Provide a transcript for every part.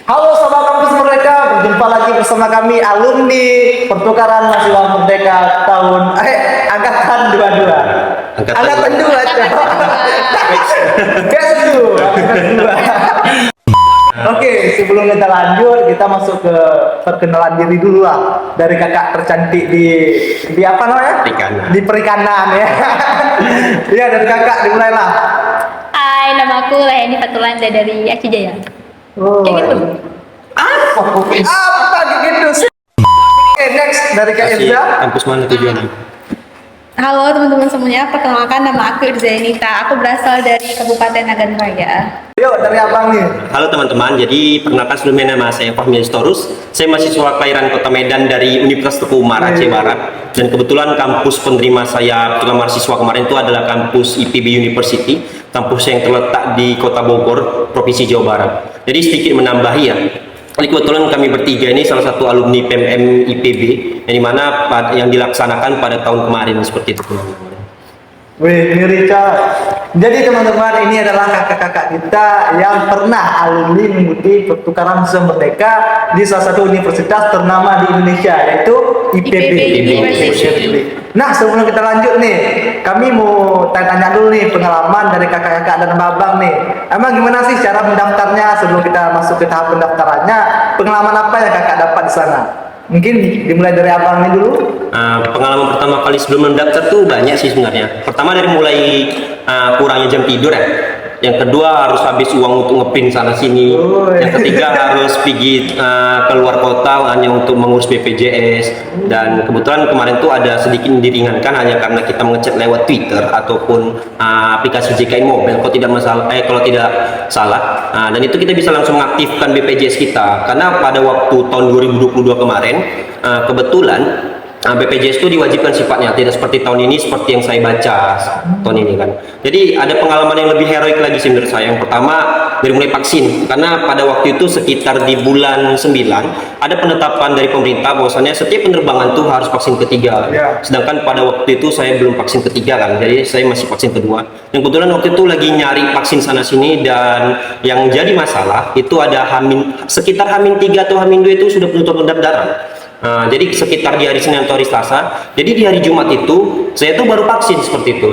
Halo Sobat Kampus Merdeka, berjumpa lagi bersama kami alumni pertukaran mahasiswa Merdeka tahun angkatan 22. Angkatan 2, Batch 2. Oke, sebelum kita lanjut, kita masuk ke perkenalan diri dulu lah dari kakak tercantik di apa namanya? Perikanan. Di perikanan ya. Iya, dari kakak dimulailah. Hai, nama aku Leheni Fatulanda dari Aceh Jaya. Oh, Kayak gitu. Apa gitu? Oke, next dari Kak Kasih Irza. kampus mana tujuannya? Halo teman-teman semuanya, perkenalkan nama aku Irza Enita. Aku berasal dari Kabupaten Nagan Raya. Yuk, dari abang nih. Halo teman-teman, jadi perkenalkan sebelumnya nama saya Fahmi Storus. Saya mahasiswa kelahiran Kota Medan dari Universitas Teguh Umar Aceh Barat. Dan kebetulan kampus penerima saya pertukaran mahasiswa kemarin itu adalah kampus IPB University, kampus yang terletak di Kota Bogor, Provinsi Jawa Barat. Jadi sedikit menambahi ya. Jadi kebetulan kami bertiga ini salah satu alumni PMM IPB yang dimana yang dilaksanakan pada tahun kemarin seperti itu. Wih, ini Richard. Jadi teman-teman, ini adalah kakak-kakak kita yang pernah alumni mengikuti pertukaran mahasiswa Merdeka di salah satu universitas ternama di Indonesia, yaitu IPB. University. Nah, sebelum kita lanjut nih, kami mau tanya-tanya dulu nih pengalaman dari kakak-kakak dan abang nih. Emang gimana sih cara mendaftarnya sebelum kita masuk ke tahap pendaftarannya? Pengalaman apa yang kakak dapat di sana? Mungkin dimulai dari abang nih dulu. Pengalaman pertama kali sebelum mendaftar tuh banyak sih sebenarnya. Pertama dari mulai kurangnya jam tidur ya. Yang kedua harus habis uang untuk ngepin sana sini. Yang ketiga harus pergi keluar kota hanya untuk mengurus BPJS. Dan kebetulan kemarin tuh ada sedikit diringankan hanya karena kita mengecek lewat Twitter ataupun aplikasi JKN Mobile kalau tidak salah. Dan itu kita bisa langsung mengaktifkan BPJS kita. Karena pada waktu tahun 2022 kemarin kebetulan BPJS itu diwajibkan sifatnya, tidak seperti tahun ini seperti yang saya baca tahun ini kan. Jadi ada pengalaman yang lebih heroik lagi sih menurut saya. Yang pertama dari mulai vaksin, karena pada waktu itu sekitar di bulan 9 ada penetapan dari pemerintah bahwasannya setiap penerbangan tuh harus vaksin ketiga. Sedangkan pada waktu itu saya belum vaksin ketiga kan, jadi saya masih vaksin kedua. Yang kebetulan waktu itu lagi nyari vaksin sana sini dan yang jadi masalah itu ada sekitar Hamin 3 atau Hamin 2 itu sudah penutupan pendaftaran. Jadi sekitar di hari Senin atau hari Selasa. Jadi di hari Jumat itu saya tuh baru vaksin seperti itu.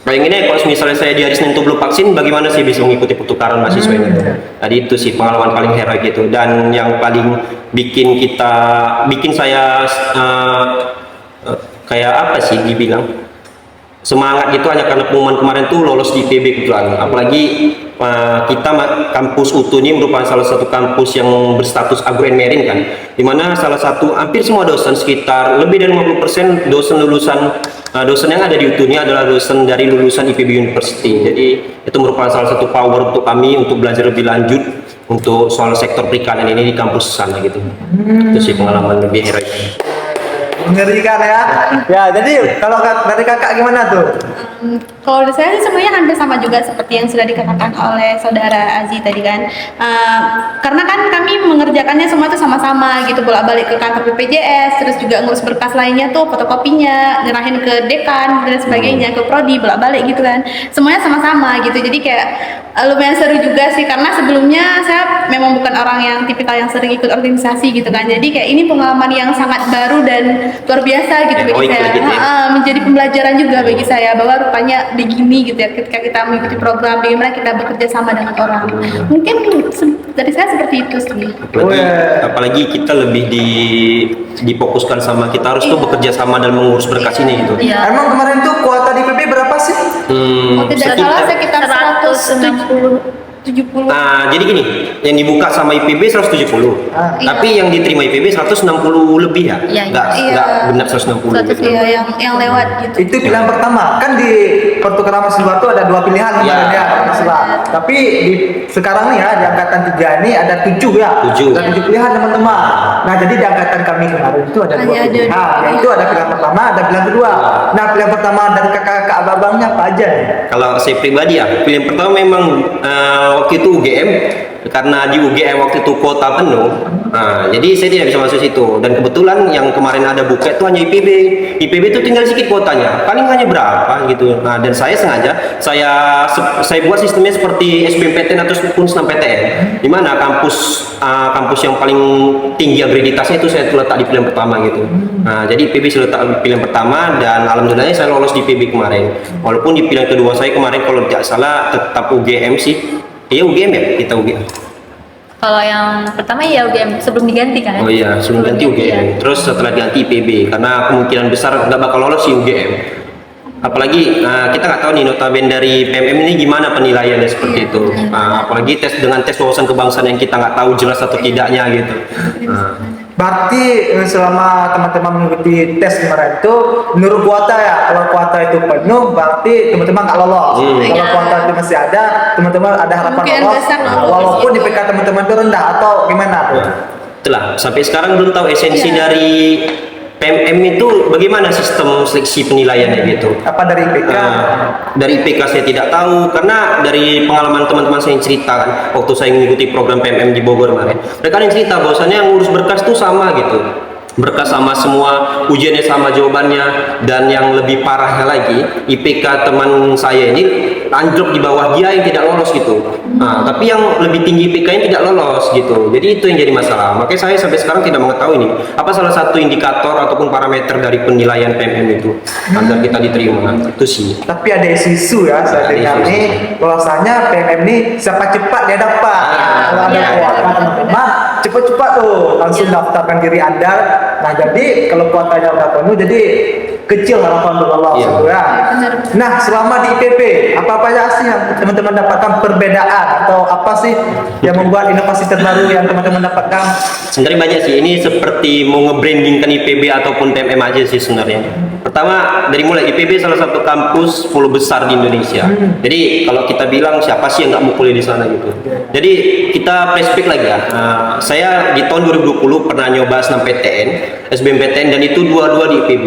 Bayangin aja kalau misalnya saya di hari Senin tuh belum vaksin, bagaimana sih bisa mengikuti pertukaran mahasiswa ini? Tadi itu sih pengalaman paling heroik gitu. Dan yang paling bikin saya kayak apa sih dibilang semangat gitu hanya karena pengumuman kemarin tuh lolos di IPB kebetulan. Apalagi kita kampus UTU ini merupakan salah satu kampus yang berstatus agroenmerin kan, dimana salah satu hampir semua dosen sekitar lebih dari 50% dosen yang ada di UTU ini adalah dosen dari lulusan IPB University. Jadi itu merupakan salah satu power untuk kami untuk belajar lebih lanjut untuk soal sektor perikanan ini di kampus sana gitu. Itu sih pengalaman lebih heroik. Mengerikan ya. Ya, jadi kalau dari kakak gimana tuh? Kalau dari saya sih sebenarnya hampir sama juga seperti yang sudah dikatakan oleh saudara Aziz tadi kan. Karena kan kami mengerjakannya semua itu sama-sama gitu, bolak-balik ke kantor BPJS, terus juga ngurus berkas lainnya tuh, fotokopinya, nyerahin ke dekan dan sebagainya, ke prodi, bolak-balik gitu kan. Semuanya sama-sama gitu. Jadi kayak lumayan seru juga sih, karena sebelumnya saya memang bukan orang yang tipikal yang sering ikut organisasi gitu kan. Jadi kayak ini pengalaman yang sangat baru dan luar biasa gitu bagi saya. Gitu ya? Menjadi pembelajaran juga bagi saya bahwa rupanya begini gitu ya ketika kita mengikuti program, bagaimana kita bekerja sama dengan orang. Mungkin dari saya seperti itu sih. Apalagi kita lebih difokuskan sama kita harus tuh bekerja sama dan mengurus berkas ini gitu. Emang kemarin tuh kuota di IPB berapa sih? Tidak salah sekitar 170. Jadi gini, yang dibuka sama IPB 170, tapi yang diterima IPB 160 lebih ya? Enggak benar 160 gitu. Iya, yang lewat gitu. Itu pilihan pertama. Kan di pertukaran mahasiswa itu ada 2 pilihan kemarin ya, mahasiswa. Tapi sekarang nih ya, di angkatan 3 ini ada 7 ya. 7. Ada 7 pilihan teman-teman. Nah, jadi di angkatan kami kemarin itu ada 2 pilihan. Yaitu ada pilihan pertama, ada pilihan kedua. Nah, pilihan pertama dari kakak-kakak abang-abangnya apa aja nih? Kalau saya pribadi ya, pilihan pertama memang waktu itu UGM karena di UGM waktu itu kuota penuh. Nah, jadi saya tidak bisa masuk situ. Dan kebetulan yang kemarin ada buka itu hanya IPB. IPB itu tinggal sedikit kuotanya, paling hanya berapa gitu. Nah, dan saya sengaja saya buat sistemnya seperti SBMPTN atau Senam PTN, di mana kampus yang paling tinggi akreditasnya itu saya letak di pilihan pertama gitu. Nah, jadi IPB saya letak di pilihan pertama dan alhamdulillahnya saya lolos di IPB kemarin. Walaupun di pilihan kedua saya kemarin kalau tidak salah tetap UGM sih. Iya UGM ya, kita UGM. Kalau yang pertama ya UGM sebelum diganti kan? Oh iya, sebelum ganti UGM. Terus setelah diganti IPB, karena kemungkinan besar nggak bakal lolos si UGM. Apalagi kita nggak tahu nih notabene dari PMM ini gimana penilaiannya seperti itu. Apalagi dengan tes wawasan kebangsaan yang kita nggak tahu jelas atau tidaknya gitu. Berarti selama teman-teman mengikuti tes kemarin itu menurut kuota ya, kalau kuota itu penuh berarti teman-teman nggak lolos. Kalau kuota itu masih ada, teman-teman ada harapan Kemungkinan lolos. besar lolos. Walaupun IPK teman-teman itu rendah atau gimana tuh? Itulah sampai sekarang belum tahu esensi dari PMM itu bagaimana sistem seleksi penilaiannya gitu. Apa dari IPK? Dari IPK saya tidak tahu karena dari pengalaman teman-teman saya yang cerita kan waktu saya mengikuti program PMM di Bogor kemarin, mereka yang cerita bahwasannya yang ngurus berkas itu sama gitu, berkas sama semua, ujiannya sama jawabannya, dan yang lebih parahnya lagi IPK teman saya ini anjlok di bawah dia yang tidak lolos gitu. Tapi yang lebih tinggi IPK yang tidak lolos gitu. Jadi itu yang jadi masalah. Makanya saya sampai sekarang tidak mengetahui ini apa salah satu indikator ataupun parameter dari penilaian PMM itu agar kita diterima. Itu sih. Tapi ada isu ya, saya Ada dengar isu-isu. nih bahwasanya PMM ini siapa cepat dia dapat. Kalau ada kuota teman-teman, cepat-cepat tuh langsung daftarkan diri Anda. Nah, jadi kalau kuotanya udah penuh jadi kecil harapan untuk lolos gitu ya. Benar. Nah, selama di IPB, apa aja sih yang teman-teman dapatkan perbedaan atau apa sih yang membuat inovasi terbaru yang teman-teman dapatkan? Sebenarnya banyak sih, ini seperti mau nge-brandingkan IPB ataupun PMM aja sih sebenarnya. Pertama, dari mulai IPB salah satu kampus 10 besar di Indonesia. Jadi kalau kita bilang siapa sih yang nggak mau kuliah di sana gitu. Jadi kita flashback lagi ya. Saya di tahun 2020 pernah nyoba Senam PTN, SBMPTN, dan itu dua-dua di IPB.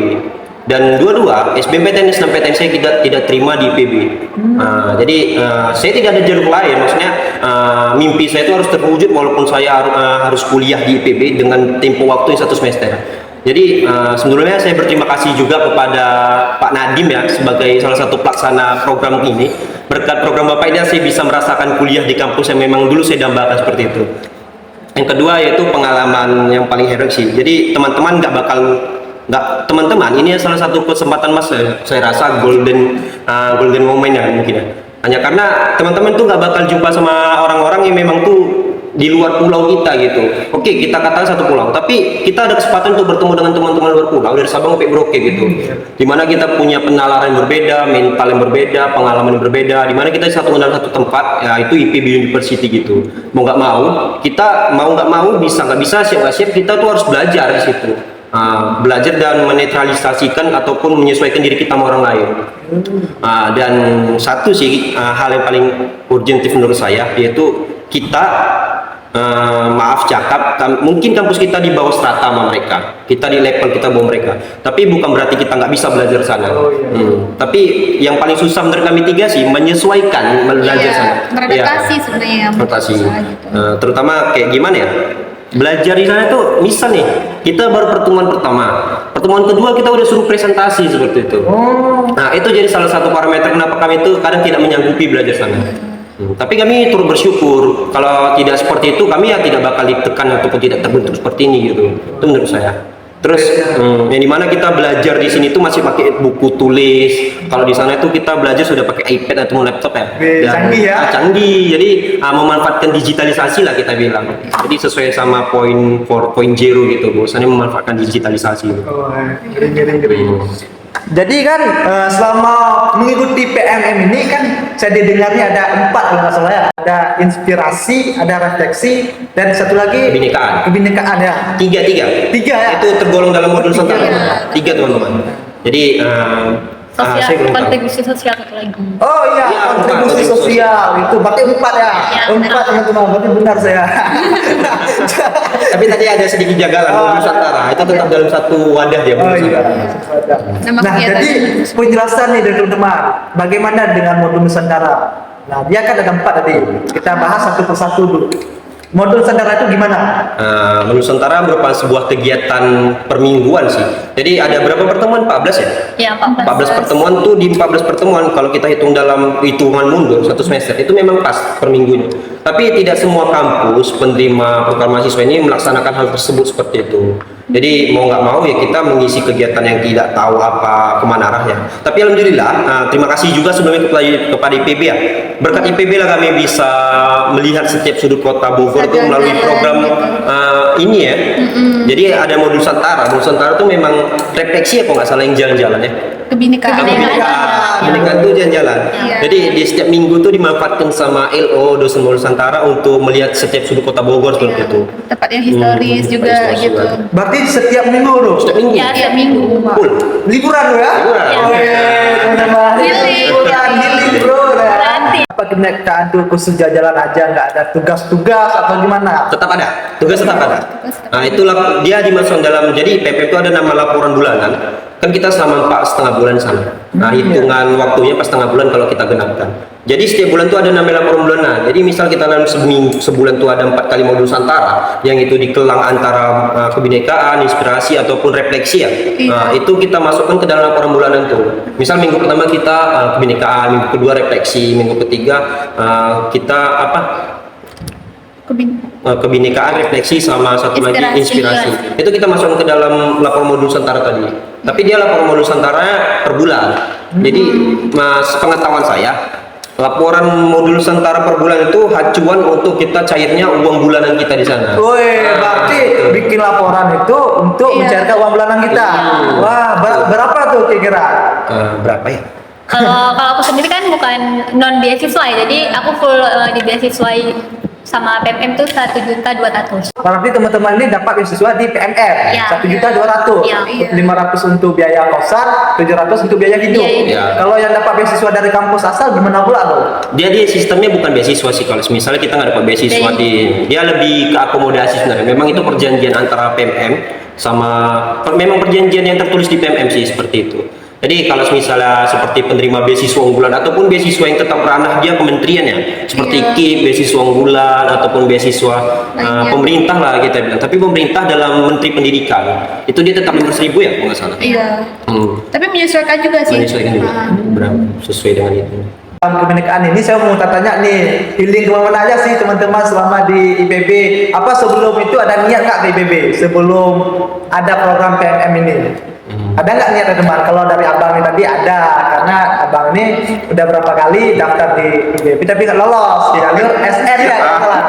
Dan dua-dua SBMPTN dan SNMPTN saya tidak terima di IPB. Jadi saya tidak ada jalur lain, maksudnya mimpi saya itu harus terwujud walaupun saya harus kuliah di IPB dengan tempo waktu yang 1 semester. Jadi sebelumnya saya berterima kasih juga kepada Pak Nadim ya sebagai salah satu pelaksana program ini. Berkat program Bapak ini saya bisa merasakan kuliah di kampus yang memang dulu saya dambakan seperti itu. Yang kedua yaitu pengalaman yang paling heroik sih. Jadi teman-teman teman-teman ini salah satu kesempatan mas saya rasa golden moment ya mungkin ya. Hanya karena teman-teman tuh nggak bakal jumpa sama orang-orang yang memang tuh di luar pulau kita gitu. Oke, kita katakan satu pulau, tapi kita ada kesempatan untuk bertemu dengan teman-teman luar pulau dari Sabang sampai Merauke gitu. Dimana kita punya penalaran yang berbeda, mental yang berbeda, pengalaman yang berbeda. Dimana kita satu dalam satu tempat, ya itu IPB University gitu. Mau nggak mau, bisa nggak bisa, siap nggak siap, kita tuh harus belajar di situ. Belajar dan menetralisasikan ataupun menyesuaikan diri kita sama orang lain. Dan satu sih hal yang paling urgentif menurut saya yaitu kita mungkin kampus kita di bawah strata sama mereka, kita di level kita bawah mereka, tapi bukan berarti kita nggak bisa belajar sana. Tapi yang paling susah menurut kami tiga sih menyesuaikan belajar sana. Beradaptasi sebenarnya yang Adaptasi. susah gitu. Terutama kayak gimana ya, belajar di sana tuh misal nih kita baru pertemuan kedua kita udah suruh presentasi seperti itu. Nah itu jadi salah satu parameter kenapa kami itu kadang tidak menyanggupi belajar sana. Tapi kami turut bersyukur kalau tidak seperti itu kami ya tidak bakal ditekan ataupun tidak terbentuk seperti ini gitu. Itu menurut saya. Terus yang dimana kita belajar di sini tuh masih pakai buku tulis. Kalau di sana itu kita belajar sudah pakai iPad atau laptop ya. Canggih ya. Canggih. Jadi memanfaatkan digitalisasi lah kita bilang. Jadi sesuai sama poin 4.0 gitu. Bahwasannya memanfaatkan digitalisasi. Ngeri. Jadi kan selama mengikuti PMM ini kan saya didengarnya ada 4 kalau nggak salah ya. Ada inspirasi, ada refleksi, dan satu lagi kebinekaan ya. Tiga ya. itu tergolong dalam modul Nusantara. 3 teman-teman. Jadi saya belum tahu. Kontribusi sosial satu lagi. Oh iya, Iya, kontribusi kontribusi sosial itu berarti 4 ya. Iya, 4 teman-teman, berarti benar saya. Tapi tadi ada sedikit jagalan modul Nusantara. Itu tetap dalam satu wadah dia. Oh modul iya. Nusantara. Nama Nah, kegiatan jadi penjelasan nih dari teman-teman, bagaimana dengan modul Nusantara? Nah, dia kan ada 4 tadi. Kita bahas satu persatu dulu. Modul Sandara itu gimana? Modul Nusantara merupakan sebuah kegiatan permingguan sih. Jadi ada berapa pertemuan? 14 ya? Ya, 14. 14 pertemuan tuh, di 14 pertemuan kalau kita hitung dalam hitungan mundur satu semester itu memang pas per minggunya. Tapi tidak semua kampus penerima program mahasiswa ini melaksanakan hal tersebut seperti itu. Jadi mau nggak mau ya kita mengisi kegiatan yang tidak tahu apa kemana arahnya. Tapi alhamdulillah, terima kasih juga sebelumnya kepada IPB ya. Berkat IPB lah kami bisa melihat setiap sudut kota Bogor itu melalui program ini ya. Jadi ada modul Nusantara. Modul Nusantara itu memang refleksi ya, kalau nggak salah yang jalan-jalan ya. Kebinekaan. Kebinekaan itu jalan-jalan. Iya. Jadi di setiap minggu tuh dimanfaatkan sama LO dosen modul Nusantara untuk melihat setiap sudut kota Bogor seperti itu. Tempat yang historis juga tempat historis gitu. juga. Berarti setiap minggu loh. Setiap minggu. Ya, tiap minggu. Full. Liburan lo ya? Liburan. Oke, teman-teman. Healing. Liburan, healing bro. Ya. Berarti. Apa kebinekaan tuh khusus jalan aja, nggak ada tugas-tugas atau gimana? Tetap ada, tugas tetap ada. Nah itulah dia dimasukkan dalam, jadi PP itu ada nama laporan bulanan. Kan kita selama 4,5 bulan sana. Nah hitungan waktunya pas setengah bulan kalau kita genapkan. Jadi setiap bulan tuh ada nama laporan bulanan. Jadi misal kita dalam sebulan tuh ada 4 kali modul Nusantara, yang itu dikelang antara kebinekaan, inspirasi ataupun refleksi ya. Nah itu kita masukkan ke dalam laporan bulanan tuh. Misal minggu pertama kita kebinekaan, minggu kedua refleksi, minggu ketiga kita apa? Kebinekaan, refleksi, sama satu lagi inspirasi. Itu kita masukkan ke dalam laporan modul Nusantara tadi. Tapi dia laporan modul Nusantara per bulan. Jadi mas pengetahuan saya, laporan modul Nusantara per bulan itu acuan untuk kita cairnya uang bulanan kita di sana. Woi, berarti bikin laporan itu untuk mencairkan uang bulanan kita. Wah, berapa tuh kira-kira? Berapa ya? Kalau aku sendiri kan bukan non beasiswa ya, jadi aku full di beasiswa sama PMM tuh 1.200.000. Berarti teman-teman ini dapat beasiswa di PMR Ya. 1.200.000. Ya. 500 untuk biaya kosan, 700 untuk biaya hidup. Iya. Ya. Kalau yang dapat beasiswa dari kampus asal gimana pula tuh? Dia sistemnya bukan beasiswa sih, kalau misalnya kita nggak dapat beasiswa dia lebih ke akomodasi sebenarnya. Memang itu perjanjian antara PMM sama memang perjanjian yang tertulis di PMM sih seperti itu. Jadi kalau misalnya seperti penerima beasiswa unggulan ataupun beasiswa yang tetap ranah dia kementerian ya, seperti KIP, beasiswa unggulan ataupun beasiswa pemerintah lah kita bilang. Tapi pemerintah dalam Menteri Pendidikan itu dia tetap 500.000 ya, kalau nggak salah. Iya. Tapi menyesuaikan juga sih. Menyesuaikan juga. Berapa sesuai dengan itu. Dalam kebinekaan ini saya mau tanya nih, healing kemana aja sih teman-teman selama di IPB? Apa sebelum itu ada niat nggak di IPB? Sebelum ada program PMM ini? Ada nggak niat teman? Kalau dari abang ini tadi ada, karena abang ini udah berapa kali daftar di IPB tapi nggak lolos di jalur SN ya, salah.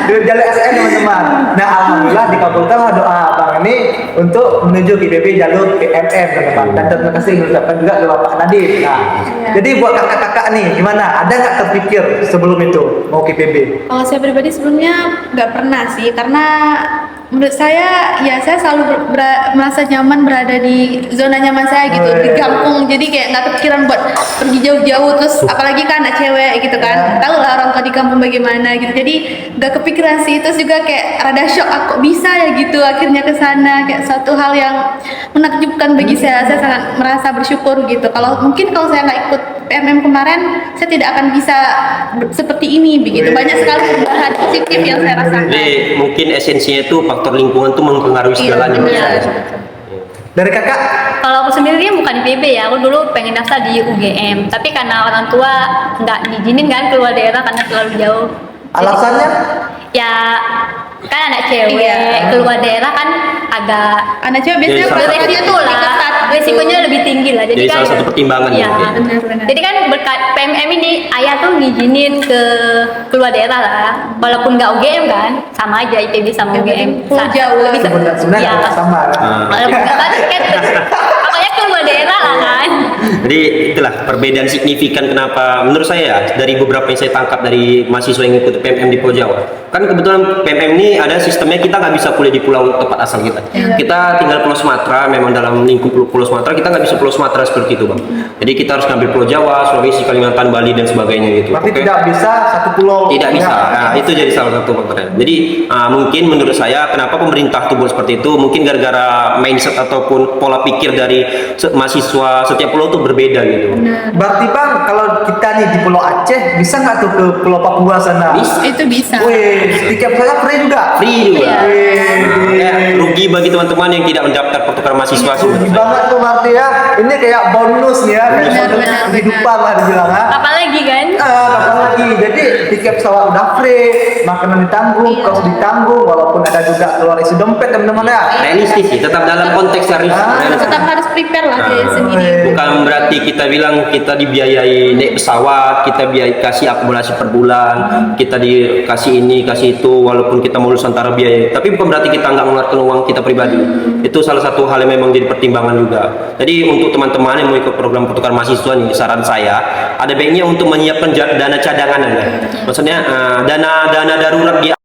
Di jalur SN teman-teman. Nah alhamdulillah dikabulkan doa abang ini untuk menuju ke IPB jalur PMM teman-teman. Dan terima kasih mengucapkan juga ke Bapak Nadif. Nah, jadi buat kakak-kakak nih, gimana? Ada nggak terpikir sebelum itu mau ke IPB? Kalau saya pribadi sebelumnya nggak pernah sih, karena menurut saya ya saya selalu merasa nyaman berada di zona nyaman saya gitu, di kampung. Jadi kayak nggak kepikiran buat pergi jauh-jauh, terus apalagi kan anak cewek gitu kan, tahu lah orang tua di kampung bagaimana gitu. Jadi nggak kepikiran sih, terus juga kayak rada shock, aku bisa ya gitu akhirnya ke sana, kayak satu hal yang menakjubkan bagi saya sangat merasa bersyukur gitu. Kalau saya nggak ikut PMM kemarin, saya tidak akan bisa seperti ini begitu. Banyak sekali perubahan positif yang saya rasakan. Jadi mungkin esensinya itu faktor lingkungan itu mempengaruhi segalanya. Dari kakak? Kalau aku sendiri bukan di PB ya, aku dulu pengen daftar di UGM, tapi karena orang tua nggak ngizinin kan keluar daerah karena terlalu jauh. Alasannya? Ya kan anak cewek keluar daerah kan agak Anak cewek biasanya Jadi salah resikonya tuh lah, resikonya lebih tinggi lah. Jadi salah satu pertimbangan ya. mungkin. Benar. Jadi kan berkat PMM ini ayah tuh ngizinin ke keluar daerah lah, walaupun nggak UGM kan, sama aja IPB sama UGM. Jauh lebih Sebenarnya ya, sama. walaupun nggak banget kan, makanya keluar daerah lah kan. Jadi itulah perbedaan signifikan kenapa menurut saya ya, dari beberapa yang saya tangkap dari mahasiswa yang ikut PMM di Pulau Jawa. Kan kebetulan PMM ini ada sistemnya, kita nggak bisa kuliah di pulau tempat asal kita. Kita tinggal Pulau Sumatera, memang dalam lingkup Pulau Sumatera kita nggak bisa Pulau Sumatera seperti itu bang. Jadi kita harus ngambil Pulau Jawa, Sulawesi, Kalimantan, Bali dan sebagainya gitu. Berarti Oke? tidak bisa satu pulau. Tidak bisa. Ya. Nah, itu jadi salah satu faktornya. Jadi mungkin menurut saya kenapa pemerintah tuh buat seperti itu, mungkin gara-gara mindset ataupun pola pikir dari mahasiswa setiap pulau tuh berbeda gitu. Berarti Bang, kalau kita nih di Pulau Aceh, bisa nggak tuh ke Pulau Papua sana? Bisa. Itu bisa. Wih, tiket saya free juga. Free juga. Iya. Ya, rugi bagi teman-teman yang tidak mendaftar pertukaran mahasiswa sih. Rugi banget tuh berarti ya. Ini kayak bonus nih ya, kayak Benar, bonus benar, kehidupan lah dibilang ha. Apalagi kan? Kapan lagi? Jadi tiket pesawat udah free, makanan ditanggung, Iya. kos ditanggung, walaupun ada juga keluar isi dompet teman-teman ya. Realistis sih, tetap dalam konteks realistis. Tetap harus prepare lah diri Ah. sendiri. Bukan berarti kita bilang kita dibiayai naik pesawat, kita biayai kasih akumulasi per bulan, kita dikasih ini, kasih itu, walaupun kita mau Nusantara biayai. Tapi bukan berarti kita nggak mengeluarkan uang kita pribadi. Itu salah satu hal yang memang jadi pertimbangan juga. Jadi untuk teman-teman yang mau ikut program pertukaran mahasiswa nih, saran saya ada baiknya untuk menyiapkan dana cadangan ya. Maksudnya dana darurat di